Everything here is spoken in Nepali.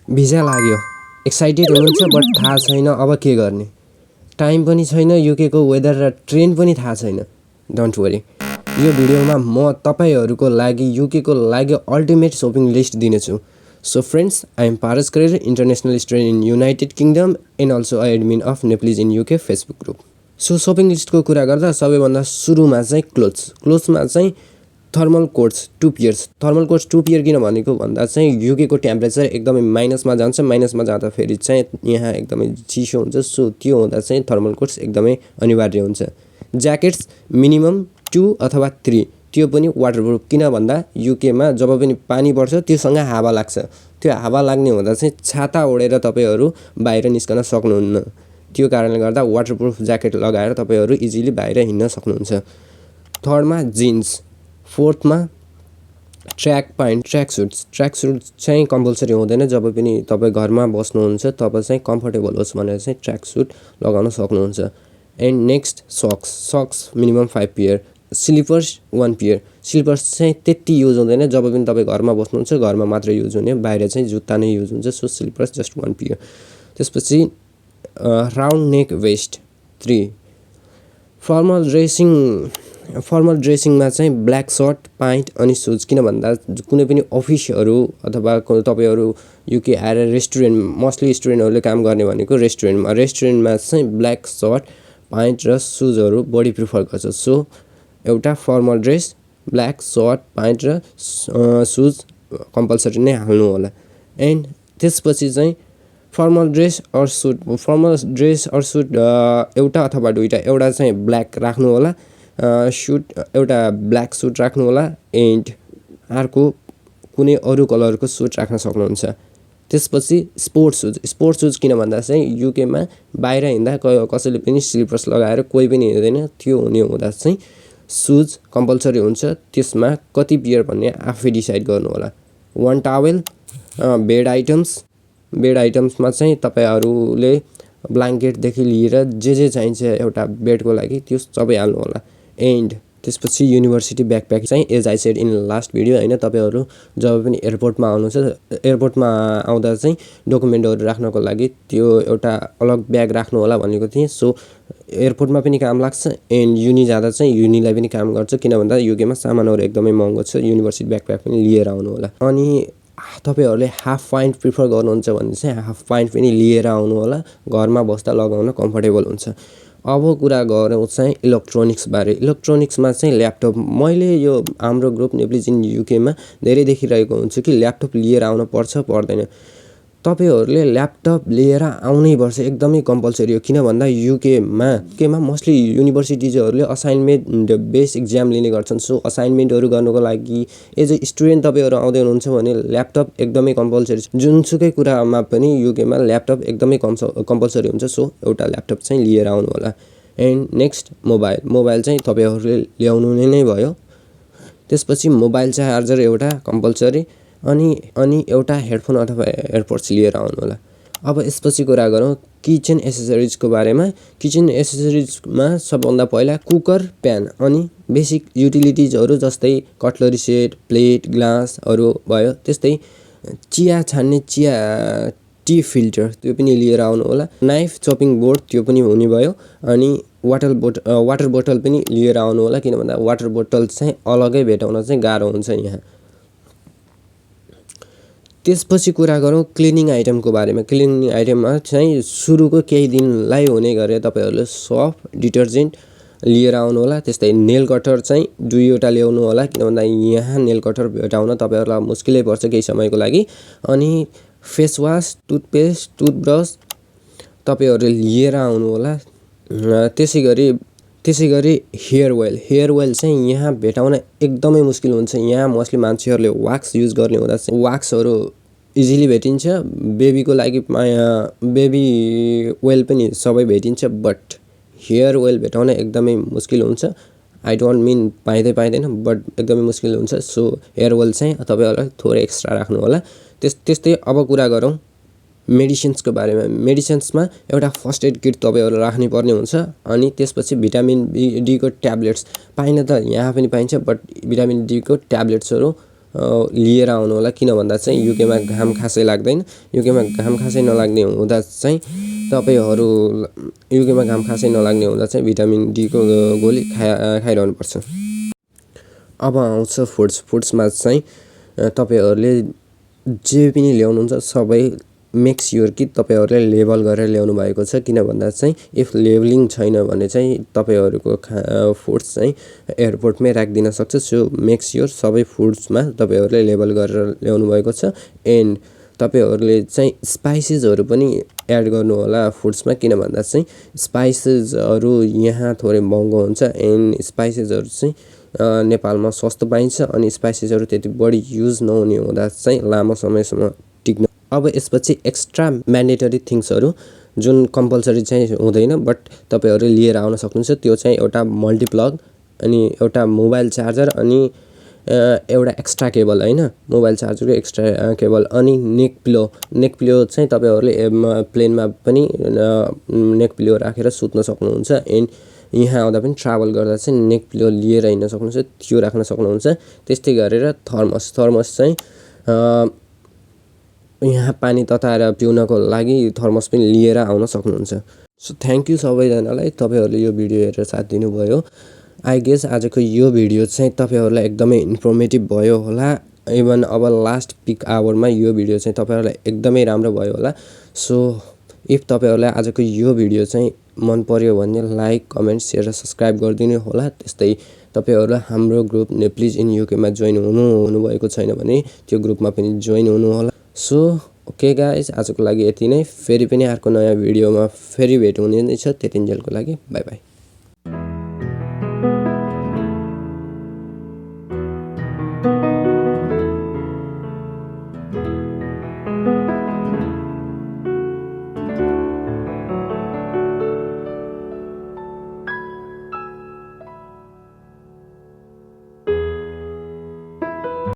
भिजा लाग्यो, एक्साइटेड हुनुहुन्छ बट थाहा छैन अब के गर्ने, टाइम पनि छैन, युकेको वेदर र ट्रेन पनि थाहा छैन। डोन्ट वरी, यो भिडियोमा म तपाईहरूको लागि युकेको लागि अल्टिमेट शपिङ लिस्ट दिनेछु। So friends, I am Paras Kharel, international student in United Kingdom and also admin of Nepalese in UK Facebook group. So shopping लिस्टको कुरा गर्दा सबैभन्दा सुरुमा चाहिँ क्लोथ्समा चाहिँ thermal coats 2 pairs. Thermal coats 2 pair किन भनेको भन्दा चाहिँ युकेको टेम्परेचर एकदमै माइनसमा जान्छ, माइनसमा जाँदाखेरि चाहिँ यहाँ एकदमै चिसो हुन्छ। सो त्यो हुँदा चाहिँ थर्मल कोट्स एकदमै अनिवार्य हुन्छ। ज्याकेट्स मिनिमम 2 अथवा 3, त्यो पनि वाटरप्रुफ। किन भन्दा युकेमा जब पनि पानी पर्छ त्योसँग हावा लाग्छ, त्यो हावा लाग्ने हुँदा चाहिँ छाता ओढेर तपाईँहरू बाहिर निस्कन सक्नुहुन्न। त्यो कारणले गर्दा वाटरप्रुफ ज्याकेट लगाएर तपाईँहरू इजिली बाहिर हिँड्न सक्नुहुन्छ। थर्डमा जिन्स, फोर्थमा ट्र्याक प्यान्ट, ट्र्याक सुट चाहिँ कम्पलसरी हुँदैन। जब पनि तपाईँ घरमा बस्नुहुन्छ तब चाहिँ कम्फर्टेबल होस् भनेर चाहिँ ट्र्याक सुट लगाउन सक्नुहुन्छ। And next socks minimum 5 pair. Slippers 1 pair. Slippers चाहिँ त्यति युज हुँदैन, जब पनि तपाईँ घरमा बस्नुहुन्छ घरमा मात्र युज हुने, बाहिर चाहिँ जुत्ता नै युज हुन्छ। So slippers just 1 pair. त्यसपछि राउन्ड नेक वेस्ट 3। फर्मल ड्रेसिङमा चाहिँ ब्ल्याक सर्ट, प्यान्ट अनि सुज। किन भन्दा कुनै पनि अफिसहरू अथवा तपाईँहरू युके आएर रेस्टुरेन्ट, मोस्टली स्टुडेन्टहरूले काम गर्ने भनेको रेस्टुरेन्टमा चाहिँ ब्ल्याक सर्ट, प्यान्ट र सुजहरू बढी प्रिफर गर्छ। सो एउटा formal dress, black shirt, pant र सुज कम्पलसरी नै हाल्नु होला। एन्ड त्यसपछि चाहिँ फर्मल ड्रेस अर सुट एउटा अथवा दुईवटा, एउटा चाहिँ ब्ल्याक राख्नु होला, सुट एउटा ब्ल्याक सुट राख्नु होला, एन्ड अर्को कुनै अरू कलरको सुट राख्न सक्नुहुन्छ। त्यसपछि स्पोर्ट्स सुज किन भन्दा चाहिँ युकेमा बाहिर हिँड्दा कसैले पनि स्लिपर्स लगाएर कोही पनि हिँड्दैन। त्यो हुने हुँदा चाहिँ सुज कम्पलसरी हुन्छ। त्यसमा कति पेयर भन्ने आफै डिसाइड गर्नु होला। 1 टावेल, बेड आइटम्समा चाहिँ तपाईँहरूले ब्ल्याङ्केटदेखि लिएर जे चाहिन्छ एउटा बेडको लागि त्यो सबै हाल्नु होला। एन्ड त्यसपछि युनिभर्सिटी ब्याकप्याक चाहिँ as I said in last video होइन, तपाईँहरू जब पनि एयरपोर्टमा आउँदा चाहिँ डकुमेन्टहरू राख्नको लागि त्यो एउटा अलग ब्याग राख्नु होला भनेको थिएँ। सो एयरपोर्टमा पनि काम लाग्छ एन्ड युनि जाँदा चाहिँ युनिलाई पनि काम गर्छ। किन भन्दा युकेमा सामानहरू एकदमै महँगो छ, युनिभर्सिटी ब्याकप्याक पनि लिएर आउनु होला। अनि तपाईँहरूले हाफ प्यान्ट प्रिफर गर्नुहुन्छ भने चाहिँ हाफ प्यान्ट पनि लिएर आउनु होला, घरमा बस्दा लगाउन कम्फर्टेबल हुन्छ। अब कुरा गरौँ चाहिँ इलेक्ट्रोनिक्समा चाहिँ ल्यापटप। मैले यो हाम्रो ग्रुप नेप्लिज इन युकेमा धेरै देखिरहेको हुन्छु कि ल्यापटप लिएर आउन पर्छ पर्दैन। तपाईँहरूले ल्यापटप लिएर आउनै पर्छ, एकदमै कम्पलसरी हो। किन भन्दा युकेमा मोस्टली युनिभर्सिटिजहरूले असाइनमेन्ट बेस इक्जाम लिने गर्छन्। सो असाइनमेन्टहरू गर्नुको लागि एज अ स्टुडेन्ट तपाईँहरू आउँदै हुनुहुन्छ भने ल्यापटप एकदमै कम्पलसरी छ। जुनसुकै कुरामा पनि युकेमा ल्यापटप एकदमै कम्पलसरी हुन्छ। सो एउटा ल्यापटप चाहिँ लिएर आउनु होला। एन्ड नेक्स्ट मोबाइल चाहिँ तपाईँहरूले ल्याउनु नै भयो। त्यसपछि मोबाइल चार्जर एउटा कम्पलसरी, अनि एउटा हेडफोन अथवा एयरपोड्स लिएर आउनु होला। अब यसपछि कुरा गरौँ किचन एसेसरिजको बारेमा। किचन एसेसरिजमा सबभन्दा पहिला कुकर, प्यान अनि बेसिक युटिलिटिजहरू जस्तै कटलरी सेट, प्लेट, ग्लासहरू भयो। त्यस्तै चिया छान्ने टी फिल्टर त्यो पनि लिएर आउनु होला। नाइफ, चपिङ बोर्ड त्यो पनि हुने भयो। अनि वाटर बोतल पनि लिएर आउनु होला। किन भन्दा वाटर बोतल चाहिँ अलगै भेटाउन चाहिँ गाह्रो हुन्छ यहाँ। त्यसपछि कुरा गरौँ क्लिनिङ आइटमको बारेमा। क्लिनिङ आइटममा चाहिँ सुरुको केही दिनलाई हुने गरे तपाईँहरूले सर्फ, डिटर्जेन्ट लिएर आउनु होला। त्यस्तै नेल कटर चाहिँ 2वटा ल्याउनु होला। किन भन्दा यहाँ नेल कटर भेटाउन तपाईँहरूलाई मुस्किलै पर्छ केही समयको लागि। अनि फेसवास, टुथपेस्ट, टुथब्रस तपाईँहरूले लिएर आउनु होला। त्यसै गरी हेयर ओइल चाहिँ यहाँ भेटाउन एकदमै मुस्किल हुन्छ। यहाँ मोस्टली मान्छेहरूले वाक्स युज गर्ने हुँदा चाहिँ वाक्सहरू इजिली भेटिन्छ। बेबीको लागि बेबी ओइल पनि सबै भेटिन्छ, बट हेयर ओइल भेटाउन एकदमै मुस्किल हुन्छ। आई डोन्ट मिन पाइँदैन, बट एकदमै मुस्किल हुन्छ। सो हेयर ओइल चाहिँ तपाईँहरूलाई थोरै एक्स्ट्रा राख्नु होला। त्यस्तै अब कुरा गरौँ मेडिसिन्सको बारेमा। मेडिसिन्समा एउटा फर्स्ट एड किट तपाईँहरू राख्नै पर्ने हुन्छ। अनि त्यसपछि भिटामिन डीको ट्याब्लेट्स पाइन त यहाँ पनि पाइन्छ, बट भिटामिन डीको ट्याब्लेट्सहरू लिएर आउनु होला किन भन्दा चाहिँ युकेमा घाम खासै लाग्दैन युकेमा घाम खासै नलाग्ने हुँदा चाहिँ तपाईहरु युकेमा घाम खासै नलाग्ने हुँदा चाहिँ भिटामिन डी को गोली खाइरहनु पर्छ अब आउँछ फुड्समा चाहिँ तपाईहरुले जे पनि ल्याउनुहुन्छ सबै मेक स्योर कि तपाईहरुले लेबल गरेर ल्याउनु भएको छ किन भन्दा चाहिँ इफ लेबलिङ छैन भने चाहिँ तपाईहरुको फुड्स चाहिँ एयरपोर्टमै राख्दिन सक्छ सो मेक स्योर सबै फुड्समा तपाईहरुले लेबल गरेर ल्याउनु भएको छ एन्ड तपाईहरुले चाहिँ स्पाइसेसहरु पनि एड गर्नु होला फुड्समा किन भन्दा चाहिँ स्पाइसेसहरु यहाँ थोरै महँगो हुन्छ एन्ड स्पाइसेसहरु चाहिँ नेपालमा सस्तो पाइन्छ अनि स्पाइसेसहरु त्यति बढी युज नहुने हुँदा चाहिँ लामो समयसम्म टिक्न अब यसपछि एक्स्ट्रा म्यान्डेटरी थिंग्सहरु जुन कम्पलसरी चाहिँ हुँदैन बट तपाईहरु लिएर आउन सक्नुहुन्छ त्यो चाहिँ एउटा मल्टिप्लग अनि एउटा मोबाइल चार्जर अनि एउटा एक्स्ट्रा केबल हैन मोबाइल चार्जरको एक्स्ट्रा केबल अनि नेक पिलो चाहिँ तपाईहरुले प्लेनमा पनि नेक पिलो राखेर सुत्न सक्नुहुन्छ एन्ड यहाँ आउँदा पनि ट्राभल गर्दा चाहिँ नेक पिलो लिएर हिँड्न सक्नुहुन्छ त्यो राख्न सक्नुहुन्छ त्यस्तै गरेर थर्मस चाहिँ यहाँ पानी तताएर पिउनको लागि थर्मस पनि लिएर आउन सक्नुहुन्छ सो थ्यांक यू सबैजनालाई तपाईहरुले यो भिडियो हेरेर साथ दिनुभयो आई गेस आजको यो भिडियो चाहिँ तपाईहरुलाई एकदमै इन्फर्मेटिभ भयो होला इभन अब लास्ट पिक आवरमा यो भिडियो चाहिँ तपाईहरुलाई एकदमै राम्रो भयो होला सो इफ तपाईहरुलाई आजको यो भिडियो चाहिँ मन पर्यो भने लाइक कमेन्ट शेयर र सब्स्क्राइब गरिदिनु होला त्यस्तै तपाईहरु हाम्रो ग्रुप नेप्लिज इन युके मा जोइन हुनु भएको छैन भने त्यो ग्रुपमा पनि जोइन हुनु होला सो ओके गाइस आजको लागि यति नै फेरि पनि अर्को नयाँ भिडियोमा फेरि भेट हुने नै छ त्यतिन्जेलको लागि बाइ बाइ